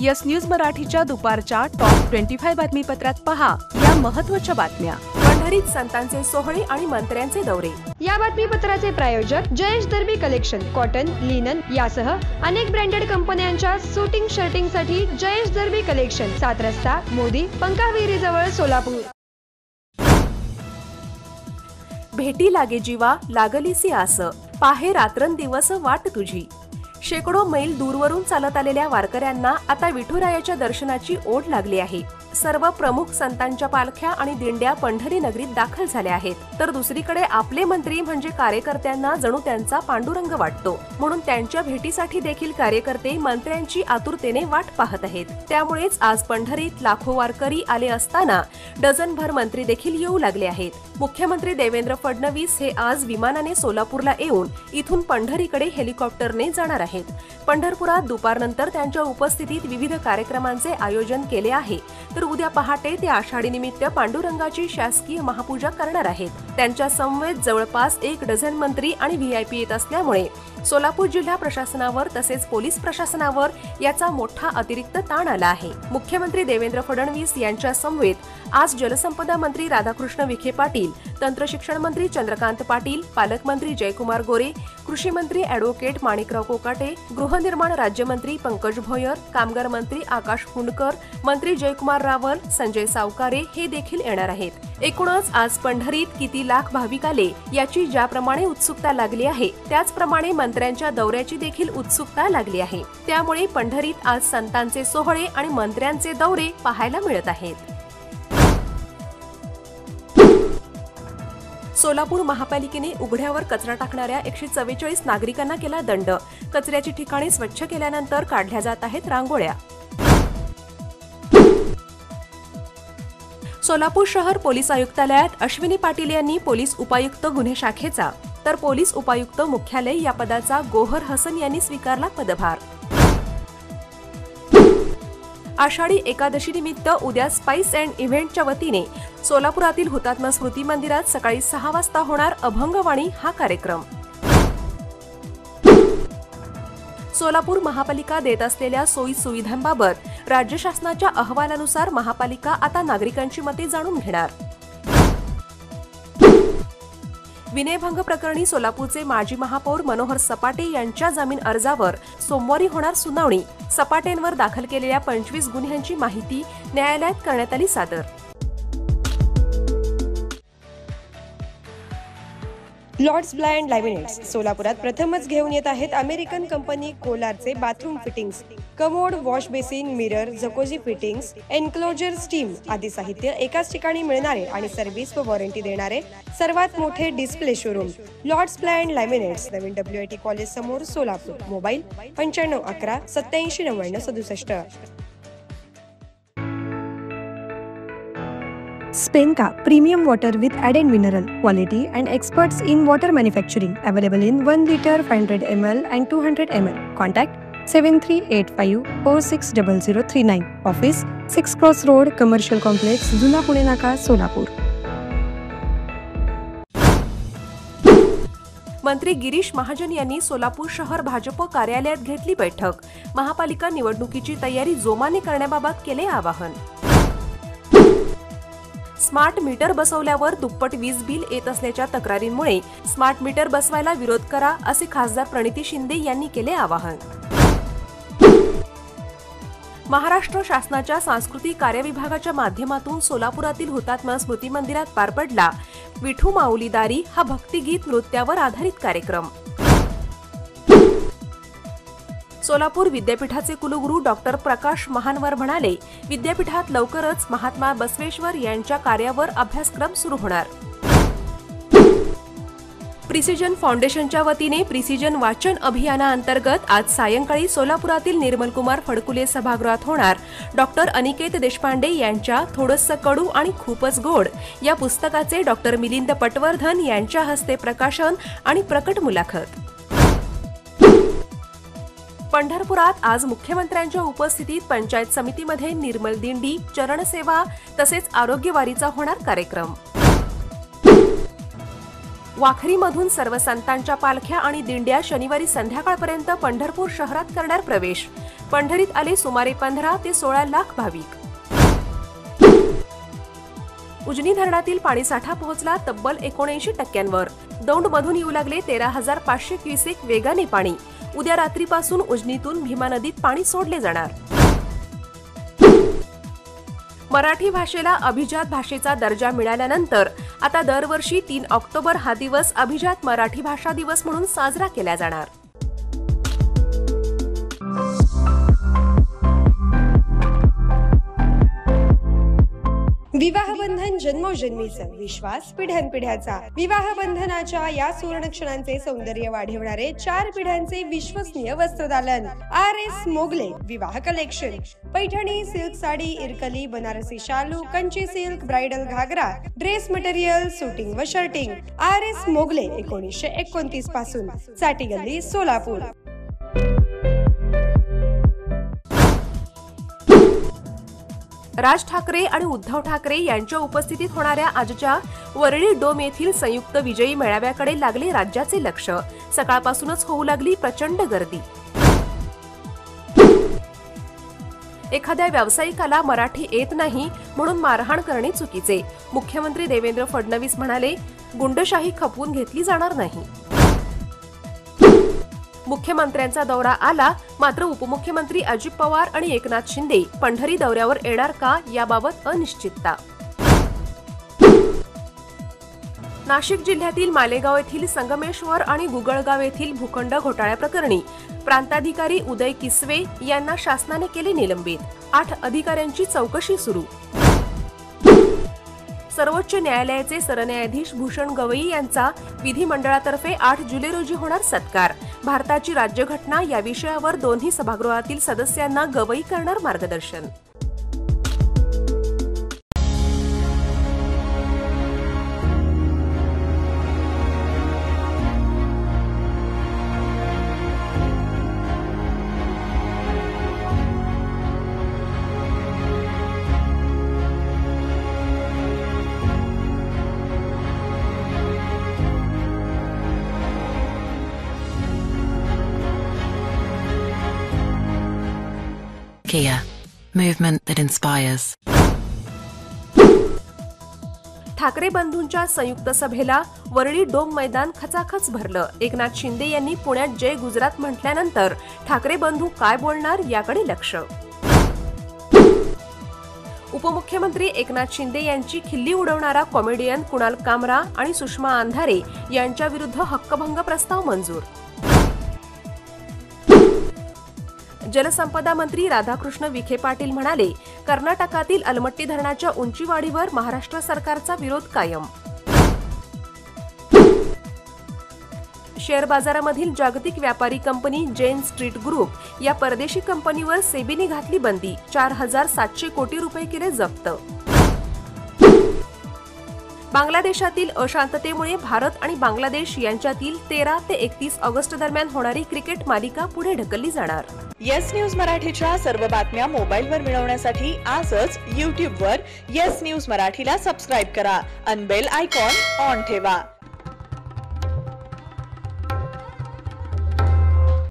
Yes news मराठीच्या दुपारच्या top 25 बातमीपत्रात पहा या महत्त्वाच्या बातम्या। पंढरीत संतांचे सोहळे आणि मंत्र्यांचे दौरे। या बातमीपत्राचे प्रायोजक जयेश दर्बी कलेक्शन, कॉटन, लिनन यासह अनेक ब्रँडेड कंपन्यांच्या शूटिंग शर्टिंगसाठी जयेश दर्बी कलेक्शन, 7 रस्ता मोदी पंकाविरी जवळ सोलापूर। भेटी लागे जीवा लागलीसी आस, पाहे रात्रंदिवस वाट तुझी। शेकडो मैल दूरवरून चालत आलेल्या वारकऱ्यांना आता विठुरायाच्या दर्शनाची ओढ लागली आहे। सर्व प्रमुख संतांच्या पालख्या आणि दिंड्या पंढरी नगरीत दाखल झाल्या आहेत, तर दुसरीकडे आपले मंत्री म्हणजे कार्यकर्त्यांना जणू त्यांचा पांडुरंग वाटतो, म्हणून त्यांच्या भेटीसाठी देखील कार्यकर्ते मंत्र्यांची आतुरतेने वाट पाहत आहेत। त्यामुळेच आज पंढरीत लाखो वारकरी आले असताना डझनभर मंत्री देखील येऊ लागले आहेत। मुख्यमंत्री देवेंद्र फडणवीस हे आज विमानाने सोलापूरला येऊन इथून पंढरीकडे हेलिकॉप्टरने जाणार आहेत। पंढरपुरात दुपारनंतर त्यांच्या उपस्थितीत विविध कार्यक्रमांचे आयोजन केले आहे, तर उद्या पहाटे ते आषाढी निमित्त पांडुरंगाची शासकीय महापूजा करणार आहेत। त्यांच्या समवेत जवळपास 1 डझन मंत्री आणि व्हीआयपी येत असल्यामुळे सोलापूर जिल्हा प्रशासनावर तसेच पोलीस प्रशासनावर याचा मोठा अतिरिक्त ताण आला आहे। मुख्यमंत्री देवेंद्र फडणवीस यांच्या समवेत आज जलसंपदा मंत्री राधाकृष्ण विखे पाटील, तंत्रशिक्षण मंत्री चंद्रकांत पाटील, पालकमंत्री जयकुमार गोरे, कृषी मंत्री ॲडव्होकेट माणिकराव कोकाटे, गृहनिर्माण राज्यमंत्री पंकज भोयर, कामगार मंत्री आकाश हुंडकर, मंत्री जयकुमार रावल, संजय सावकारे हे देखील येणार आहेत। एकूणच आज पंढरीत किती लाख भाविक आले याची ज्याप्रमाणे उत्सुकता लागली आहे, त्याचप्रमाणे मंत्र्यांच्या दौऱ्याची देखील उत्सुकता लागली आहे। त्यामुळे पंढरीत आज संतांचे सोहळे आणि मंत्र्यांचे दौरे पाहायला मिळत आहेत। सोलापूर महापालिकेने उघड्यावर कचरा टाकणाऱ्या 144 नागरिकांना केला दंड। कचऱ्याची ठिकाणे स्वच्छ केल्यानंतर काढल्या जात आहेत रांगोळ्या। सोलापूर शहर पोलीस आयुक्तालयात अश्विनी पाटील यांनी पोलीस उपायुक्त गुन्हे शाखेचा तर पोलीस उपायुक्त मुख्यालय या पदाचा गोहर हसन यांनी स्वीकारला पदभार। आषाढी एकादशी निमित्त उद्या स्पाइस अँड इव्हेंटच्या वतीने सोलापुरातील हुतात्मा स्मृती मंदिरात सकाळी 6 वाजता होणार अभंगवाणी हा कार्यक्रम। सोलापूर महापालिका देत असलेल्या सोयी सुविधांबाबत राज्य शासनाच्या अहवालानुसार महापालिका आता नागरिकांची मते जाणून घेणार। विनयभंग प्रकरणी सोलापूरचे माजी महापौर मनोहर सपाटे यांच्या जामीन अर्जावर सोमवारी होणार सुनावणी। सपाटेंवर दाखल केलेल्या 25 गुन्ह्यांची माहिती न्यायालयात करण्यात आली सादर। लॉर्ड्स ब्लाइंड लॅमिनेट्स सोलापुरात प्रथमच घेऊन येत आहेत अमेरिकन कंपनी कोलारचे bathroom fittings, commode, wash basin, mirror, Jacuzzi fittings, enclosure, steam आदी साहित्य एकाच ठिकाणी मिळणारे आणि सर्व्हिस व वॉरंटी देणारे सर्वात मोठे display showroom Lords blind laminates, नवीन WIT कॉलेज समोर Solapur. Mobile 9511 8790 67। Spenka Premium Water with added mineral quality and experts in water manufacturing, available in 1 liter, 500 ml and 200 ml. Contact 7385460039. Office 6 Cross Road, Commercial Complex, जुना पुणे नाका, सोलापूर। मंत्री गिरीश महाजन यांनी सोलापूर शहर भाजप कार्यालयात घेतली बैठक। महापालिका निवडणुकीची तयारी जोमाने करण्याबाबत केले आवाहन। स्मार्ट मीटर बसवल्यावर दुप्पट वीज बिल येत असल्याच्या तक्रारींमुळे स्मार्ट मीटर बसवायला विरोध करा, असे खासदार प्रणिती शिंदे यांनी केले आवाहन। महाराष्ट्र शासनाच्या सांस्कृतिक कार्य विभागाच्या माध्यमातून सोलापुरातील हुतात्मा स्मृती मंदिरात पार पडला विठू माऊली दारी हा भक्तिगीत नृत्यावर आधारित कार्यक्रम। सोलापूर विद्यापीठाचे कुलगुरू डॉक्टर प्रकाश महानवर म्हणाले, विद्यापीठात लवकरच महात्मा बसवेश्वर यांच्या कार्यावर अभ्यासक्रम सुरू होणार। प्रिसिजन फाउंडेशनच्या वतीने प्रिसिजन वाचन अभियानाअंतर्गत आज सायंकाळी सोलापुरातील निर्मलकुमार फडकुले सभागृहात होणार डॉक्टर अनिकेत देशपांडे यांच्या थोडंसं कडू आणि खूपच गोड या पुस्तकाचे डॉक्टर मिलिंद पटवर्धन यांच्या हस्ते प्रकाशन आणि प्रकट मुलाखत। पंढरपुरात आज मुख्यमंत्र्यांच्या उपस्थितीत पंचायत समितीमध्ये निर्मल दिंडी, चरणसेवा तसेच आरोग्यवारीचा होणार कार्यक्रम। वाखरीमधून सर्व संतांच्या पालख्या आणि दिंड्या शनिवारी संध्याकाळपर्यंत पंढरपूर शहरात करणार प्रवेश। पंढरीत आले सुमारे 15 ते 16 लाख भाविक. उजनी धरणातील पाणीसाठा पोहोचला तब्बल 79%. दौंडमधून येऊ लागले 13,500 क्युसेक वेगाने पाणी. उद्या रात्रीपासून उजनीतून भीमा नदीत पाणी सोडले जाणार. मराठी भाषेला अभिजात भाषेचा दर्जा मिळाल्यानंतर आता दरवर्षी 3 ऑक्टोबर हा दिवस अभिजात मराठी भाषा दिवस म्हणून साजरा केला जाणार. विवाहबंधन जन्मोजन्मीचा विश्वास पिढ्यानपिढ्याचा. विवाहबंधनाच्या या सुवर्ण क्षणांचे सौंदर्य वाढवणारे 4 पिढ्यांचे विश्वसनीय वस्त्रदालन RS मोगले विवाह कलेक्शन. पैठणी, सिल्क साडी, इरकली, बनारसी शालू, कंची सिल्क, ब्राइडल घागरा, ड्रेस मटेरियल, सुटिंग व शर्टिंग. RS मोगले 1929 पासून, साठी गल्ली, सोलापूर. राज ठाकरे आणि उद्धव ठाकरे यांच्या उपस्थितीत होणाऱ्या आजच्या वरळी डोम येथील संयुक्त विजयी मेळाव्याकडे लागले राज्याचे लक्ष. सकाळपासूनच होऊ लागली प्रचंड गर्दी. एखाद्या व्यावसायिकाला मराठी येत नाही म्हणून मारहाण करणे चुकीचे. मुख्यमंत्री देवेंद्र फडणवीस म्हणाले, गुंडशाही खपवून घेतली जाणार नाही. मुख्यमंत्र्यांचा दौरा आला, मात्र उपमुख्यमंत्री अजित पवार आणि एकनाथ शिंदे पंढरी दौऱ्यावर येणार का याबाबत अनिश्चितता. नाशिक जिल्ह्यातील मालेगाव येथील संगमेश्वर आणि गुगळगाव येथील भूखंड घोटाळ्याप्रकरणी प्रांताधिकारी उदय किसवे यांना शासनाने केले निलंबित. 8 अधिकाऱ्यांची चौकशी सुरू. सर्वोच्च न्यायालयाचे सरन्यायाधीश भूषण गवई यांचा विधिमंडळातर्फे 8 जुलै रोजी होणार सत्कार. भारताची राज्यघटना या विषयावर दोन्ही सभागृहातील सदस्यांना गवई करणार मार्गदर्शन. Kia, movement that inspires. Thackeray बंधूंच्या संयुक्त सभेला वरळी डोम मैदान खचाखच भरलं. एकनाथ शिंदे यांनी पुण्यात जय गुजरात म्हटल्यानंतर ठाकरे बंधू काय बोलणार याकडे लक्ष. उपमुख्यमंत्री एकनाथ शिंदे यांची खिल्ली उडवणारा कॉमेडियन कुणाल कामरा आणि सुषमा अंधारे यांच्या विरुद्ध हक्कभंग प्रस्ताव मंजूर. जलसंपदा मंत्री राधाकृष्ण विखे पाटील म्हणाले, कर्नाटकातील अलमट्टी धरणाच्या उंचीवाढीवर महाराष्ट्र सरकारचा विरोध कायम. शेअर बाजारामधील जागतिक व्यापारी कंपनी जेन स्ट्रीट ग्रुप या परदेशी कंपनीवर सेबीने घातली बंदी. 4,700 कोटी रुपये केले जप्त. बांगलादेशातील अशांततेमुळे भारत आणि बांगलादेश यांच्यातील 13 ते 31 ऑगस्ट दरम्यान होणारी क्रिकेट मालिका पुढे ढकलली जाणार. येस न्यूज मराठीच्या सर्व बातम्या मोबाईलवर मिळवण्यासाठी आजच YouTubeवर येस न्यूज मराठीला सबस्क्राईब करा आणि बेल आयकॉन ऑन ठेवा.